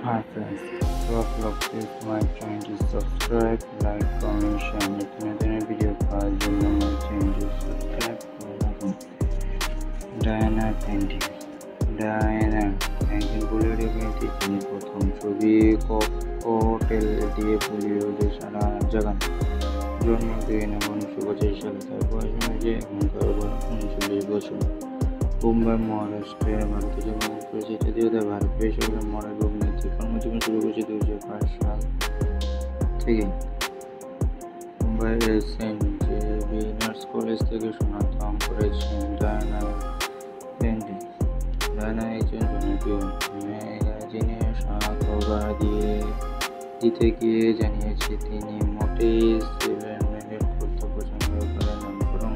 Hi friends, please my channel subscribe, like, comment, share নতুন video পাওয়ার জন্য my channel subscribe করে রাখুন। Diana painting Diana একজন বলিউড অভিনেত্রী, তিনি প্রথম ছবি ককটেল দিয়ে বলিউডে সারা জাগান। জন্ম 2 নভেম্বর 1985 সালে। তার বয়স অনুযায়ী এখনকার বয়স 39 বছর। মুম্বাই, মহারাষ্ট্রে ভারতে জন্মগ্রহণ করেছে। যদিও তার ভারত পেশাগত মডেল অভিনেত্রী কর্মজীবন শুরু করেছে 2005 সাল থেকে। মুম্বাইয়ের সেন্ট জেভিয়ার্স কলেজ থেকে স্নাতক করেছেন ডায়ানা পেন্টিং। ডায়ানা একজন জনপ্রিয় ম্যাগাজিনে সাক্ষাৎকার দিতে গিয়ে জানিয়েছে, তিনি মোটেই সেলিব্রিটি করতে পছন্দ করেন না, বরং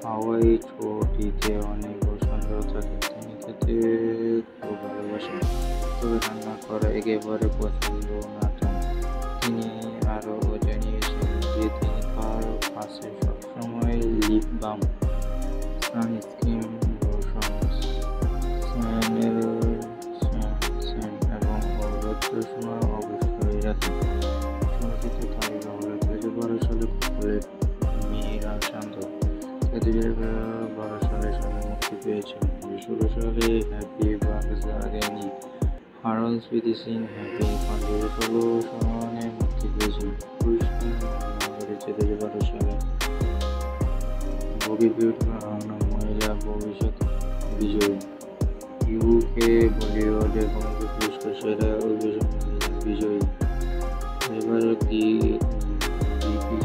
হাওয়াই ছুটিতে অনেক পছন্দ থাকে। তিনি খেতে খুব ভালোবাসেন, তবে রান্না করা একেবারে পছন্দ না তার। তিনি আরও জানিয়েছেন যে তিনি তার পাশে সবসময় lip balm, sunscreen, lotion, Saint এবং অবসর সময় অবশ্যই রাখেন। চলচ্চিত্র তালিকা হলো 2012 সালে কপলের মীরা শান্ত, 2012 সালে মুক্তি পেয়েছিল। 2016 সালে হ্যাপি বাগদাদি হারল্ড স্পিডিসিন হ্যাপি খান 2016 সালে মুক্তি পেয়েছিল। পুরস্কার গ্রহণ করেছে 2012 সালে বলিউড মহিলা ভবিষ্যৎ বিজয়ী, ইউকে বলিউডে কমেডি পুরস্কার সেরা অভিনেত্রী মহিলা বিজয়ী, এবার দি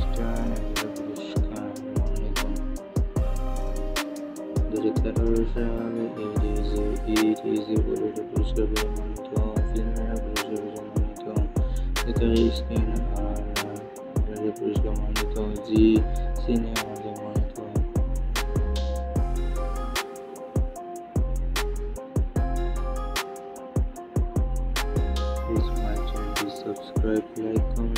স্টার পুরস্কার মনোনীত। 2013 সালে ইট ইজ বলিউড পুরস্কার মনোনীত, ফিল্মফেয়ার পুরস্কার মনোনীত, বেতার স্ক্রিন অ্যাওয়ার্ড পুরস্কার মনোনীত, জি সিনে অ্যাওয়ার্ড মনোনীত। Please my channel, subscribe, like, comment.